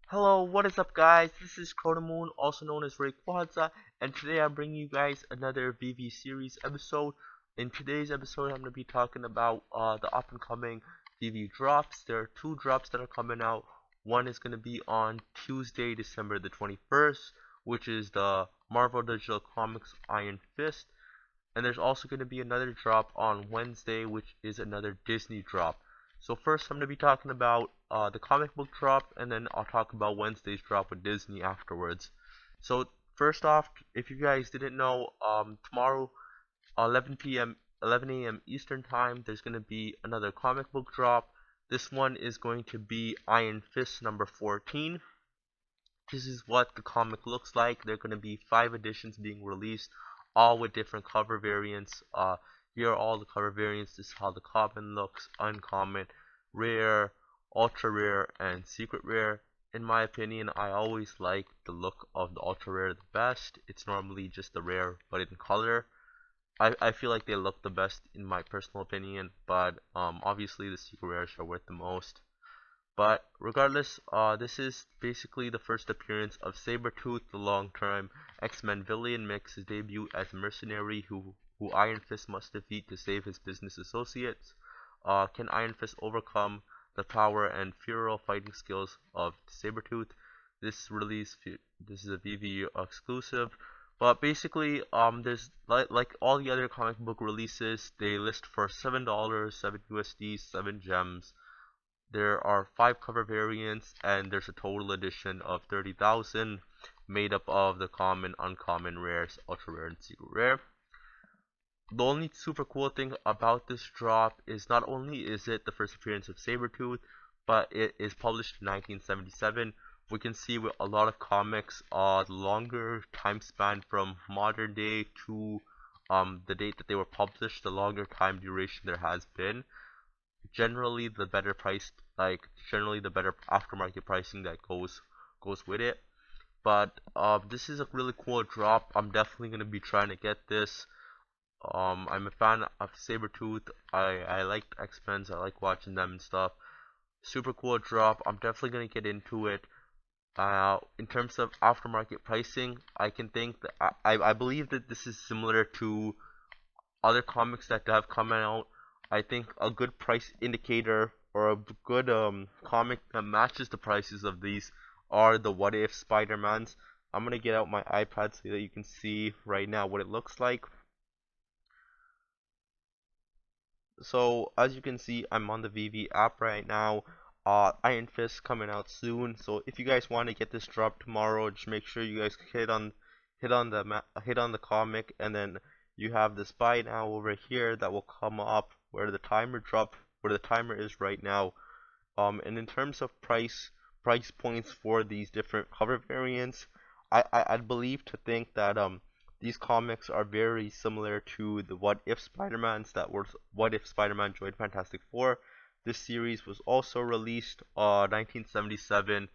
Hello, what is up guys? This is Crotamoon, also known as Rayquaza, and today I'm bringing you guys another VV series episode. In today's episode, I'm going to be talking about the up and coming VV drops. There are two drops that are coming out. One is going to be on Tuesday, December the 21st, which is the Marvel Digital Comics Iron Fist. And there's also going to be another drop on Wednesday, which is another Disney drop. So first I'm going to be talking about the comic book drop, and then I'll talk about Wednesday's drop with Disney afterwards. So first off, if you guys didn't know, tomorrow 11 p.m. 11 a.m. Eastern Time, there's going to be another comic book drop. This one is going to be Iron Fist number 14. This is what the comic looks like. There are going to be 5 editions being released, all with different cover variants. Here are all the cover variants. This is how the common looks: uncommon, rare, ultra rare, and secret rare. In my opinion, I always like the look of the ultra rare the best. It's normally just the rare, but in color. I feel like they look the best in my personal opinion, but obviously the secret rares are worth the most. But regardless, this is basically the first appearance of Sabretooth, the long-term X-Men villain, makes his debut as a mercenary who Iron Fist must defeat to save his business associates. Can Iron Fist overcome the power and feral fighting skills of Sabretooth? This is a VV exclusive. But basically, there's like all the other comic book releases, they list for $7, 7 USD, 7 gems. There are 5 cover variants, and there's a total edition of 30,000, made up of the common, uncommon, rares, ultra rare, and secret rare. The only super cool thing about this drop is not only is it the first appearance of Sabretooth, but it is published in 1977. We can see with a lot of comics, the longer time span from modern day to the date that they were published, the longer time duration there has been. Generally the better price, generally the better aftermarket pricing that goes with it. But this is a really cool drop. I'm definitely gonna be trying to get this. I'm a fan of Sabretooth. I like X-Men. I like watching them and stuff. Super cool drop. I'm definitely gonna get into it. In terms of aftermarket pricing, I can think that I believe that this is similar to other comics that have come out. I think a good price indicator or a good comic that matches the prices of these are the What If Spider-Mans. I'm gonna get out my iPad so that you can see right now what it looks like. So as you can see, I'm on the VV app right now. Iron Fist coming out soon. So if you guys want to get this drop tomorrow, just make sure you guys hit on the comic, and then you have this buy now over here that will come up where the timer is right now. And in terms of price points for these different cover variants, I'd believe to think that these comics are very similar to the What If Spider-Mans that were What If Spider-Man joined Fantastic Four. This series was also released 1977.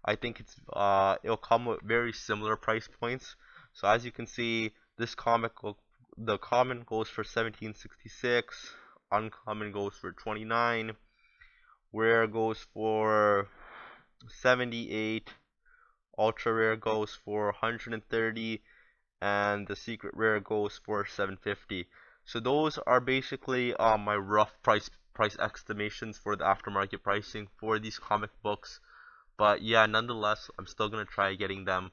I think it'll come with very similar price points. So as you can see, the common goes for 1766, uncommon goes for 29, rare goes for 78, ultra rare goes for 130, and the secret rare goes for 750. So those are basically my rough price estimations for the aftermarket pricing for these comic books. But yeah, nonetheless, I'm still gonna try getting them.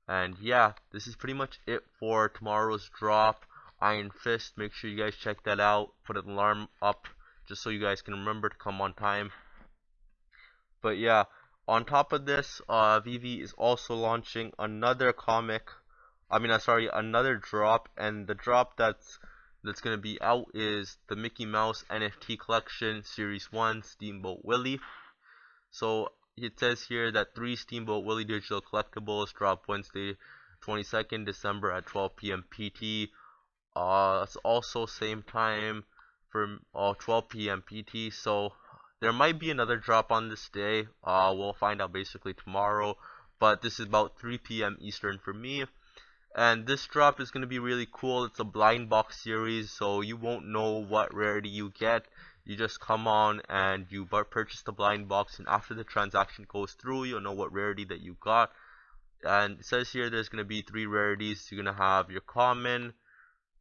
And yeah, this is pretty much it for tomorrow's drop. Iron Fist, make sure you guys check that out. Put an alarm up just so you guys can remember to come on time. But yeah, on top of this, Veve is also launching another another drop, and the drop that's gonna be out is the Mickey Mouse NFT collection Series 1 Steamboat Willie. So it says here that 3 Steamboat Willie digital collectibles drop Wednesday 22nd December at 12 p.m. PT. It's also same time for 12 p.m. PT. So there might be another drop on this day. We'll find out basically tomorrow. But this is about 3 p.m. Eastern for me. And this drop is going to be really cool. It's a blind box series, so you won't know what rarity you get. You just come on and you purchase the blind box, and after the transaction goes through, you'll know what rarity that you got. And it says here there's going to be 3 rarities. You're going to have your common,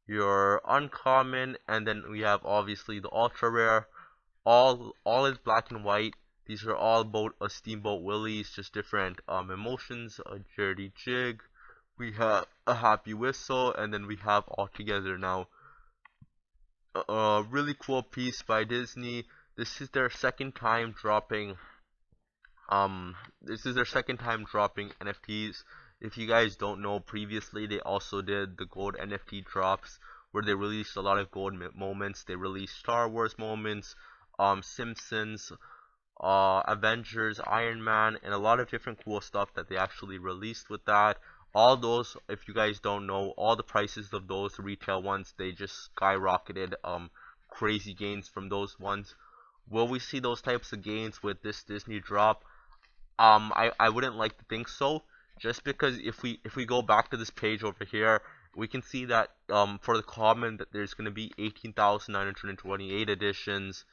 your uncommon, and then we have obviously the ultra rare. All is black and white. These are all Steamboat Willies, just different emotions. A dirty jig, we have a happy whistle, and then we have all together now. A really cool piece by Disney. This is their second time dropping NFTs. If you guys don't know, previously they also did the gold NFT drops where they released a lot of gold moments. They released Star Wars moments, Simpsons, Avengers, Iron Man, and a lot of different cool stuff that they actually released with that. All those, if you guys don't know, all the prices of those retail ones, they just skyrocketed. Crazy gains from those ones. Will we see those types of gains with this Disney drop? I wouldn't like to think so, just because if we go back to this page over here, we can see that for the common that there's going to be 18,928 editions,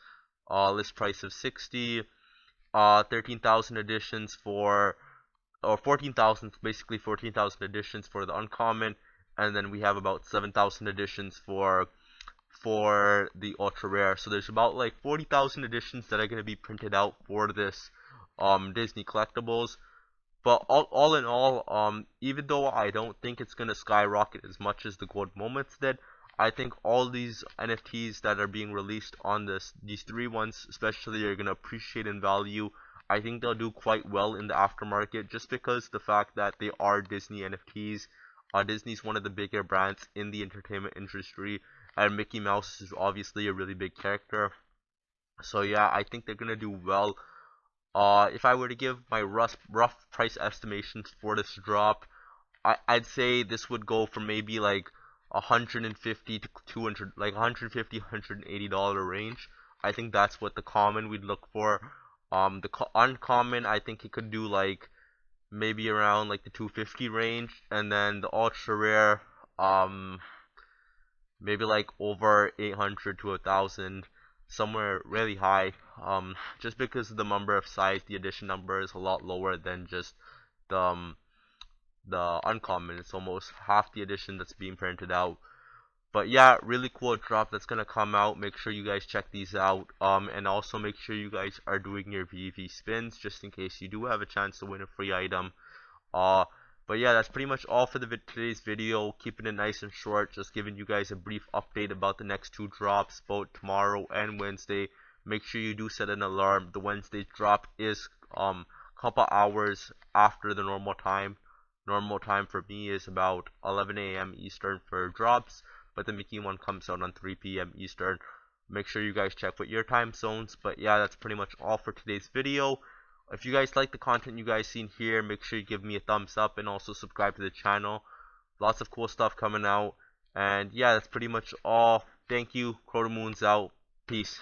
list price of 60, 13,000 editions for, or 14,000, basically 14,000 editions for the uncommon, and then we have about 7,000 editions for the ultra rare. So there's about like 40,000 editions that are going to be printed out for this Disney collectibles. But all in all, even though I don't think it's gonna skyrocket as much as the gold moments did, I think all these NFTs that are being released on these 3 ones especially are gonna appreciate in value. I think they'll do quite well in the aftermarket just because the fact that they are Disney NFTs. Disney's one of the bigger brands in the entertainment industry, and Mickey Mouse is obviously a really big character. So yeah, I think they're gonna do well. If I were to give my rough price estimations for this drop, I'd say this would go from maybe like 150 to 200, like 150, $180 range. I think that's what the common we'd look for. The uncommon, I think it could do like maybe around like the 250 range, and then the ultra rare, maybe like over 800 to 1,000, somewhere really high. Just because of the number of size, the edition number is a lot lower than just the the uncommon. It's almost half the edition that's being printed out. But yeah, really cool drop that's gonna come out. Make sure you guys check these out. And also make sure you guys are doing your VV spins just in case you do have a chance to win a free item. Uh, but yeah, that's pretty much all for today's video. Keeping it nice and short, just giving you guys a brief update about the next 2 drops, both tomorrow and Wednesday. Make sure you do set an alarm. The Wednesday drop is couple hours after the normal time. Normal time for me is about 11 a.m. Eastern for drops, but the Mickey one comes out on 3 p.m. Eastern. Make sure you guys check with your time zones. But yeah, that's pretty much all for today's video. If you guys like the content you guys seen here, make sure you give me a thumbs up and also subscribe to the channel. Lots of cool stuff coming out. And yeah, that's pretty much all. Thank you. Crow the Moon's out. Peace.